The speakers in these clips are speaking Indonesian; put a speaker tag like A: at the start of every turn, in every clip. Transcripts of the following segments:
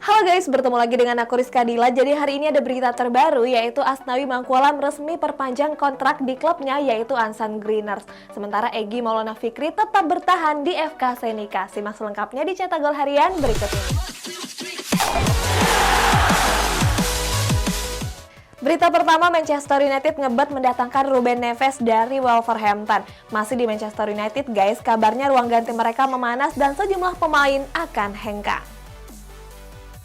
A: Halo guys, bertemu lagi dengan aku Rizka Dila. Jadi hari ini ada berita terbaru yaitu Asnawi Mangkualam resmi perpanjang kontrak di klubnya yaitu Ansan Greeners. Sementara Egy Maulana Fikri tetap bertahan di FK Senika. Simak selengkapnya di Cetak Gol Harian berikut ini. Berita pertama, Manchester United ngebet mendatangkan Ruben Neves dari Wolverhampton. Masih di Manchester United guys, kabarnya ruang ganti mereka memanas dan sejumlah pemain akan hengkang.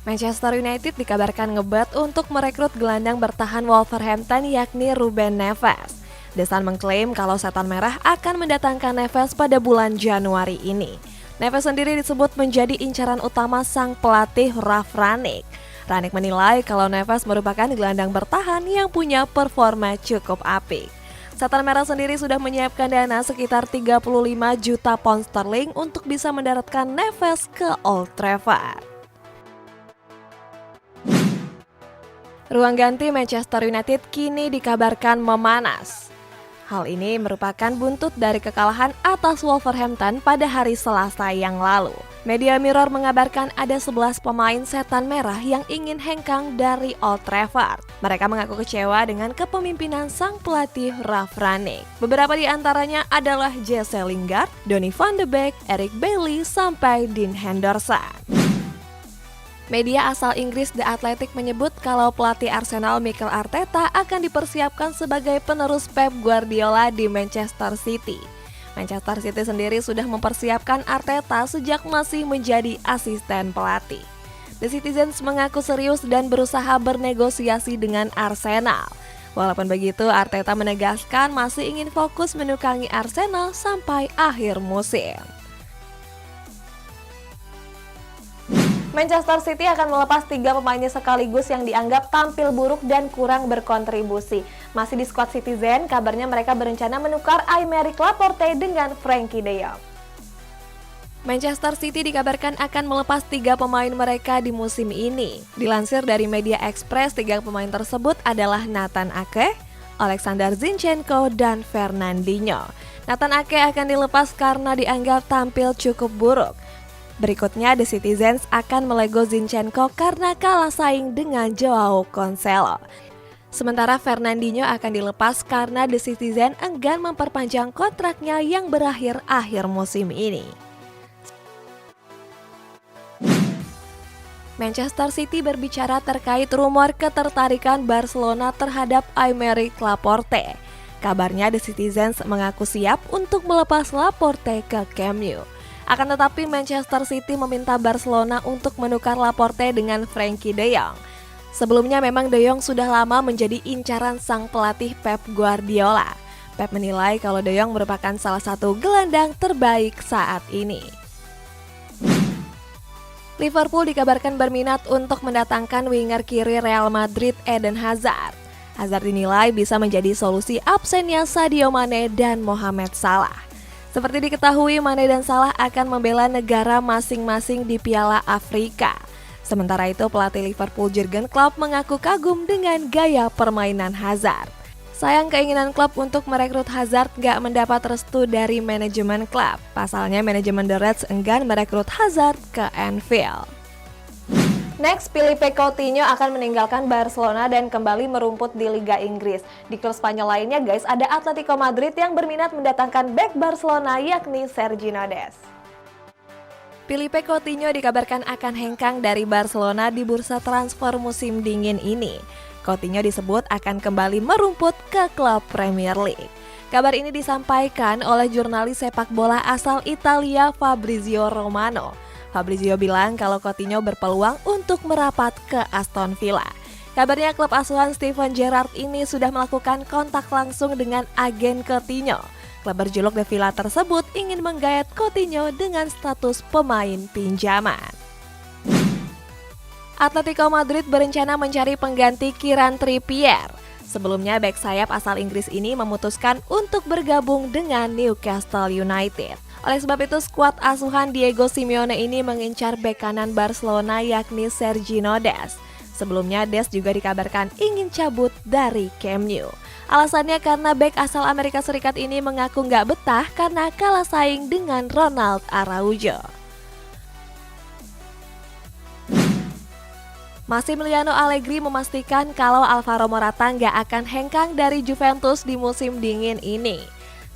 A: Manchester United dikabarkan ngebet untuk merekrut gelandang bertahan Wolverhampton yakni Ruben Neves. The Sun mengklaim kalau Setan Merah akan mendatangkan Neves pada bulan Januari ini. Neves sendiri disebut menjadi incaran utama sang pelatih Ralf Rangnick. Rangnick menilai kalau Neves merupakan gelandang bertahan yang punya performa cukup apik. Setan Merah sendiri sudah menyiapkan dana sekitar 35 juta pound sterling untuk bisa mendaratkan Neves ke Old Trafford. Ruang ganti Manchester United kini dikabarkan memanas. Hal ini merupakan buntut dari kekalahan atas Wolverhampton pada hari Selasa yang lalu. Media Mirror mengabarkan ada 11 pemain Setan Merah yang ingin hengkang dari Old Trafford. Mereka mengaku kecewa dengan kepemimpinan sang pelatih Ralf Rangnick. Beberapa di antaranya adalah Jesse Lingard, Donny van de Beek, Eric Bailly, sampai Dean Henderson. Media asal Inggris The Athletic menyebut kalau pelatih Arsenal Mikel Arteta akan dipersiapkan sebagai penerus Pep Guardiola di Manchester City. Manchester City sendiri sudah mempersiapkan Arteta sejak masih menjadi asisten pelatih. The Citizens mengaku serius dan berusaha bernegosiasi dengan Arsenal. Walaupun begitu, Arteta menegaskan masih ingin fokus menukangi Arsenal sampai akhir musim. Manchester City akan melepas 3 pemainnya sekaligus yang dianggap tampil buruk dan kurang berkontribusi. Masih di skuad Citizen, kabarnya mereka berencana menukar Aymeric Laporte dengan Frenkie de Jong. Manchester City dikabarkan akan melepas 3 pemain mereka di musim ini. Dilansir dari Media Express, 3 pemain tersebut adalah Nathan Ake, Alexander Zinchenko, dan Fernandinho. Nathan Ake akan dilepas karena dianggap tampil cukup buruk. Berikutnya, The Citizens akan melego Zinchenko karena kalah saing dengan Joao Cancelo. Sementara Fernandinho akan dilepas karena The Citizen enggan memperpanjang kontraknya yang berakhir akhir musim ini. Manchester City berbicara terkait rumor ketertarikan Barcelona terhadap Aymeric Laporte. Kabarnya The Citizens mengaku siap untuk melepas Laporte ke Camp Nou. Akan tetapi Manchester City meminta Barcelona untuk menukar Laporte dengan Frenkie de Jong. Sebelumnya memang de Jong sudah lama menjadi incaran sang pelatih Pep Guardiola. Pep menilai kalau de Jong merupakan salah satu gelandang terbaik saat ini. Liverpool dikabarkan berminat untuk mendatangkan winger kiri Real Madrid Eden Hazard. Hazard dinilai bisa menjadi solusi absennya Sadio Mane dan Mohamed Salah. Seperti diketahui, Mane dan Salah akan membela negara masing-masing di Piala Afrika. Sementara itu, pelatih Liverpool Jurgen Klopp mengaku kagum dengan gaya permainan Hazard. Sayang keinginan Klopp untuk merekrut Hazard gak mendapat restu dari manajemen klub. Pasalnya, manajemen The Reds enggan merekrut Hazard ke Anfield. Next, Filipe Coutinho akan meninggalkan Barcelona dan kembali merumput di Liga Inggris. Di klub Spanyol lainnya guys, ada Atletico Madrid yang berminat mendatangkan bek Barcelona yakni Sergio Des. Filipe Coutinho dikabarkan akan hengkang dari Barcelona di bursa transfer musim dingin ini. Coutinho disebut akan kembali merumput ke klub Premier League. Kabar ini disampaikan oleh jurnalis sepak bola asal Italia Fabrizio Romano. Fabrizio bilang kalau Coutinho berpeluang untuk merapat ke Aston Villa. Kabarnya klub asuhan Steven Gerrard ini sudah melakukan kontak langsung dengan agen Coutinho. Klub berjuluk The Villa tersebut ingin menggayat Coutinho dengan status pemain pinjaman. Atletico Madrid berencana mencari pengganti Kieran Trippier. Sebelumnya, bek sayap asal Inggris ini memutuskan untuk bergabung dengan Newcastle United. Oleh sebab itu, skuad asuhan Diego Simeone ini mengincar bek kanan Barcelona yakni Sergio Des. Sebelumnya, Des juga dikabarkan ingin cabut dari Camp Nou. Alasannya karena bek asal Amerika Serikat ini mengaku nggak betah karena kalah saing dengan Ronald Araujo. Massimiliano Allegri memastikan kalau Alvaro Morata nggak akan hengkang dari Juventus di musim dingin ini.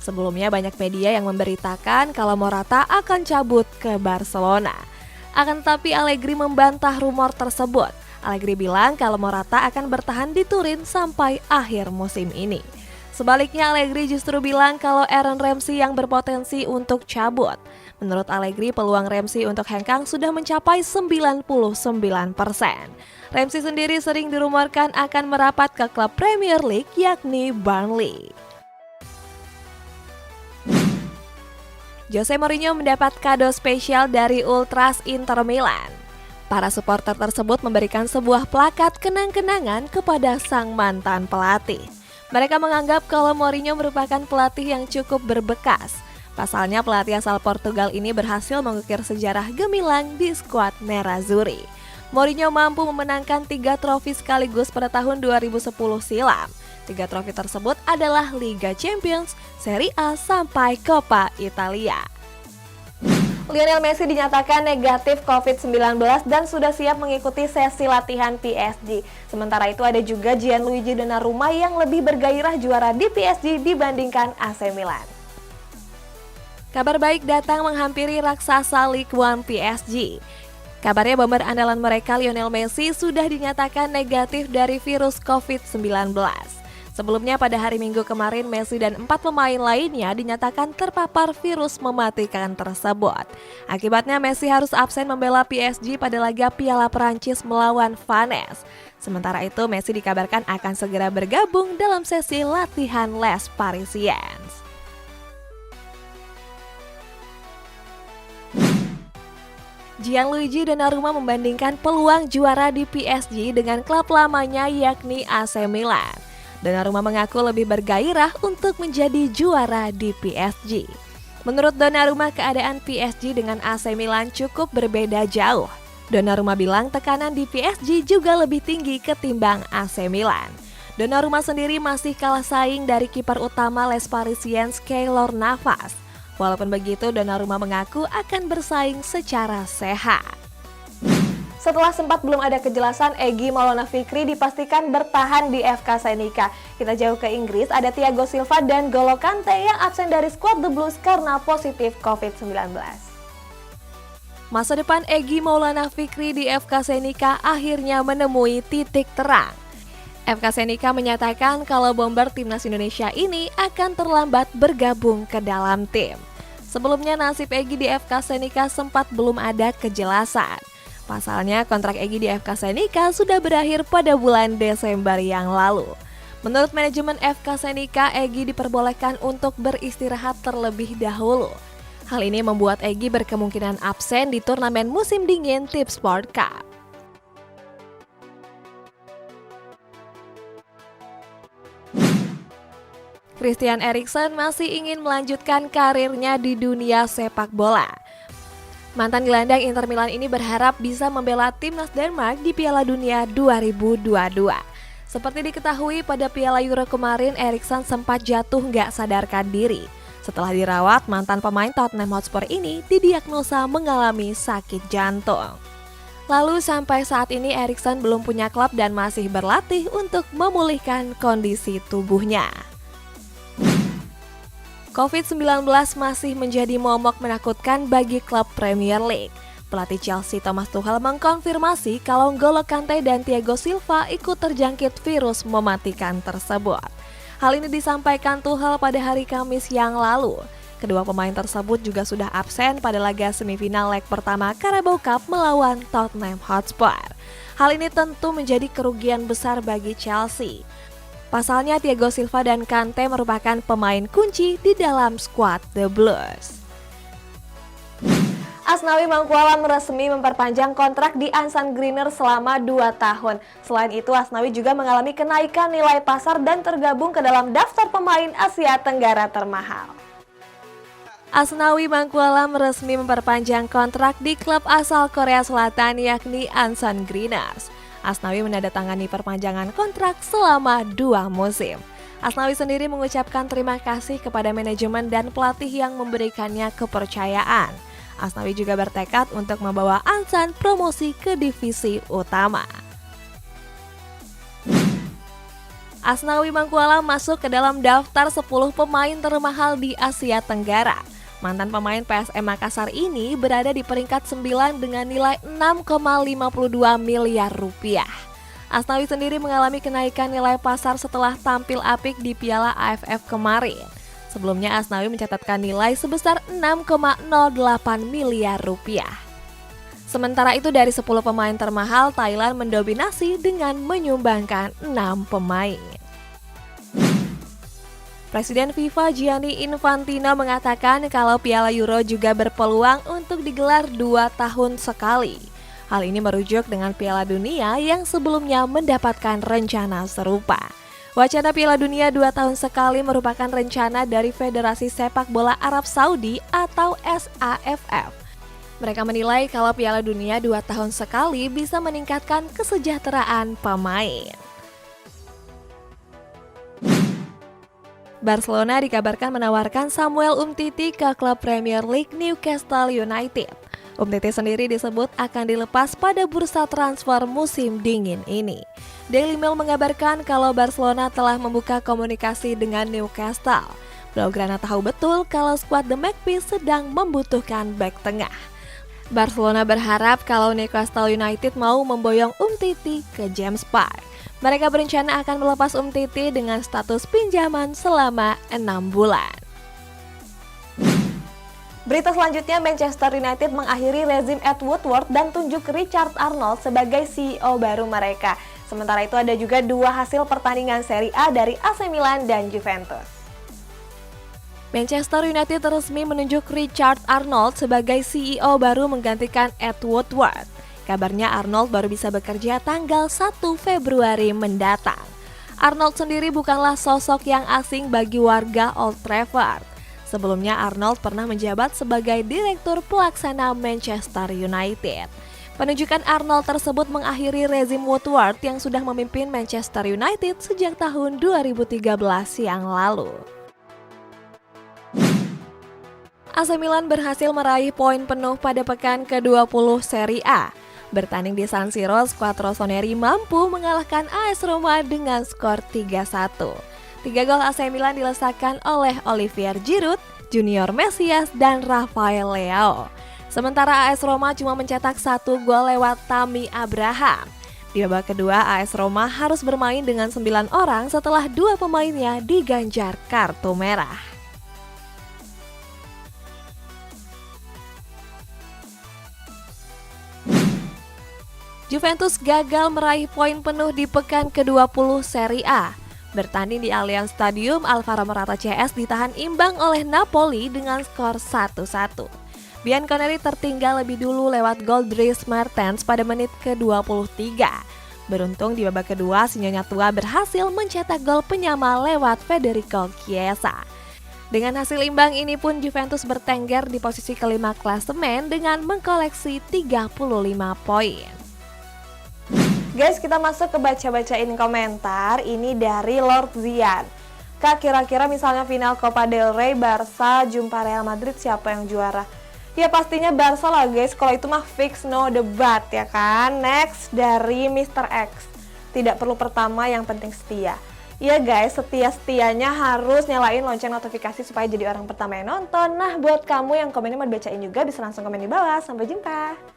A: Sebelumnya banyak media yang memberitakan kalau Morata akan cabut ke Barcelona. Akan tetapi Allegri membantah rumor tersebut. Allegri bilang kalau Morata akan bertahan di Turin sampai akhir musim ini. Sebaliknya Allegri justru bilang kalau Aaron Ramsey yang berpotensi untuk cabut. Menurut Allegri, peluang Ramsey untuk hengkang sudah mencapai 99%. Ramsey sendiri sering dirumorkan akan merapat ke klub Premier League yakni Burnley. Jose Mourinho mendapat kado spesial dari Ultras Inter Milan. Para supporter tersebut memberikan sebuah plakat kenang-kenangan kepada sang mantan pelatih. Mereka menganggap kalau Mourinho merupakan pelatih yang cukup berbekas. Pasalnya pelatih asal Portugal ini berhasil mengukir sejarah gemilang di skuad Nerazzurri. Mourinho mampu memenangkan 3 trofi sekaligus pada tahun 2010 silam. 3 trofi tersebut adalah Liga Champions, Serie A, sampai Coppa Italia. Lionel Messi dinyatakan negatif COVID-19 dan sudah siap mengikuti sesi latihan PSG. Sementara itu ada juga Gianluigi Donnarumma yang lebih bergairah juara di PSG dibandingkan AC Milan. Kabar baik datang menghampiri raksasa Ligue 1 PSG. Kabarnya bomber andalan mereka Lionel Messi sudah dinyatakan negatif dari virus COVID-19. Sebelumnya pada hari Minggu kemarin, Messi dan 4 pemain lainnya dinyatakan terpapar virus mematikan tersebut. Akibatnya Messi harus absen membela PSG pada laga Piala Prancis melawan Vannes. Sementara itu Messi dikabarkan akan segera bergabung dalam sesi latihan Les Parisiens. Gianluigi Donnarumma membandingkan peluang juara di PSG dengan klub lamanya yakni AC Milan. Donnarumma mengaku lebih bergairah untuk menjadi juara di PSG. Menurut Donnarumma, keadaan PSG dengan AC Milan cukup berbeda jauh. Donnarumma bilang tekanan di PSG juga lebih tinggi ketimbang AC Milan. Donnarumma sendiri masih kalah saing dari kiper utama Les Parisiens Keylor Navas. Walaupun begitu, Donnarumma mengaku akan bersaing secara sehat. Setelah sempat belum ada kejelasan, Egy Maulana Fikri dipastikan bertahan di FK Senica. Kita jauh ke Inggris, ada Thiago Silva dan N'Golo Kante yang absen dari skuad The Blues karena positif COVID-19. Masa depan Egy Maulana Fikri di FK Senica akhirnya menemui titik terang. FK Senica menyatakan kalau bomber timnas Indonesia ini akan terlambat bergabung ke dalam tim. Sebelumnya nasib Egy di FK Senica sempat belum ada kejelasan. Pasalnya kontrak Egy di FK Senica sudah berakhir pada bulan Desember yang lalu. Menurut manajemen FK Senica, Egy diperbolehkan untuk beristirahat terlebih dahulu. Hal ini membuat Egy berkemungkinan absen di turnamen musim dingin Tipsport Cup. Christian Eriksen masih ingin melanjutkan karirnya di dunia sepak bola. Mantan gelandang Inter Milan ini berharap bisa membela timnas Denmark di Piala Dunia 2022. Seperti diketahui pada Piala Euro kemarin, Eriksen sempat jatuh nggak sadarkan diri. Setelah dirawat, mantan pemain Tottenham Hotspur ini didiagnosa mengalami sakit jantung. Lalu sampai saat ini Eriksen belum punya klub dan masih berlatih untuk memulihkan kondisi tubuhnya. COVID-19 masih menjadi momok menakutkan bagi klub Premier League. Pelatih Chelsea Thomas Tuchel mengkonfirmasi kalau N'Golo Kante dan Thiago Silva ikut terjangkit virus mematikan tersebut. Hal ini disampaikan Tuchel pada hari Kamis yang lalu. Kedua pemain tersebut juga sudah absen pada laga semifinal leg pertama Carabao Cup melawan Tottenham Hotspur. Hal ini tentu menjadi kerugian besar bagi Chelsea. Pasalnya Thiago Silva dan Kante merupakan pemain kunci di dalam skuad The Blues. Asnawi Mangkualam resmi memperpanjang kontrak di Ansan Greener selama 2 tahun. Selain itu, Asnawi juga mengalami kenaikan nilai pasar dan tergabung ke dalam daftar pemain Asia Tenggara termahal. Asnawi Mangkualam resmi memperpanjang kontrak di klub asal Korea Selatan yakni Ansan Greeners. Asnawi menandatangani perpanjangan kontrak selama 2 musim. Asnawi sendiri mengucapkan terima kasih kepada manajemen dan pelatih yang memberikannya kepercayaan. Asnawi juga bertekad untuk membawa Ansan promosi ke divisi utama. Asnawi Mangkualam masuk ke dalam daftar 10 pemain termahal di Asia Tenggara. Mantan pemain PSM Makassar ini berada di peringkat 9 dengan nilai 6,52 miliar rupiah. Asnawi sendiri mengalami kenaikan nilai pasar setelah tampil apik di Piala AFF kemarin. Sebelumnya Asnawi mencatatkan nilai sebesar 6,08 miliar rupiah. Sementara itu dari 10 pemain termahal, Thailand mendominasi dengan menyumbangkan 6 pemain. Presiden FIFA Gianni Infantino mengatakan kalau Piala Euro juga berpeluang untuk digelar 2 tahun sekali. Hal ini merujuk dengan Piala Dunia yang sebelumnya mendapatkan rencana serupa. Wacana Piala Dunia 2 tahun sekali merupakan rencana dari Federasi Sepak Bola Arab Saudi atau SAFF. Mereka menilai kalau Piala Dunia 2 tahun sekali bisa meningkatkan kesejahteraan pemain. Barcelona dikabarkan menawarkan Samuel Umtiti ke klub Premier League Newcastle United. Umtiti sendiri disebut akan dilepas pada bursa transfer musim dingin ini. Daily Mail mengabarkan kalau Barcelona telah membuka komunikasi dengan Newcastle. Blaugrana tahu betul kalau skuad The Magpies sedang membutuhkan bek tengah. Barcelona berharap kalau Newcastle United mau memboyong Umtiti ke James Park. Mereka berencana akan melepas Umtiti dengan status pinjaman selama 6 bulan. Berita selanjutnya, Manchester United mengakhiri rezim Ed Woodward dan tunjuk Richard Arnold sebagai CEO baru mereka. Sementara itu ada juga 2 hasil pertandingan Serie A dari AC Milan dan Juventus. Manchester United resmi menunjuk Richard Arnold sebagai CEO baru menggantikan Ed Woodward. Kabarnya Arnold baru bisa bekerja tanggal 1 Februari mendatang. Arnold sendiri bukanlah sosok yang asing bagi warga Old Trafford. Sebelumnya Arnold pernah menjabat sebagai direktur pelaksana Manchester United. Penunjukan Arnold tersebut mengakhiri rezim Woodward yang sudah memimpin Manchester United sejak tahun 2013 yang lalu. AC Milan berhasil meraih poin penuh pada pekan ke-20 Serie A. Bertanding di San Siro, skuad Rossoneri mampu mengalahkan AS Roma dengan skor 3-1. 3 gol AC Milan dilesakan oleh Olivier Giroud, Junior Mesias, dan Rafael Leao. Sementara AS Roma cuma mencetak 1 gol lewat Tammy Abraham. Di babak kedua, AS Roma harus bermain dengan 9 orang setelah 2 pemainnya diganjar kartu merah. Juventus gagal meraih poin penuh di pekan ke-20 Serie A. Bertanding di Allianz Stadium, Alvaro Morata CS ditahan imbang oleh Napoli dengan skor 1-1. Bianconeri tertinggal lebih dulu lewat gol Dries Mertens pada menit ke-23. Beruntung di babak kedua, si Nyonya Tua berhasil mencetak gol penyama lewat Federico Chiesa. Dengan hasil imbang ini pun Juventus bertengger di posisi kelima klasemen dengan mengkoleksi 35 poin. Guys, kita masuk ke baca-bacain komentar. Ini dari Lord Zian. Kak, kira-kira misalnya final Copa del Rey, Barca jumpa Real Madrid, siapa yang juara? Ya pastinya Barca lah guys, kalau itu mah fix no debat ya kan. Next dari Mr. X. Tidak perlu pertama, yang penting setia. Iya guys, setia-setianya harus nyalain lonceng notifikasi supaya jadi orang pertama yang nonton. Nah, buat kamu yang komennya mau dibacain juga bisa langsung komen di bawah. Sampai jumpa.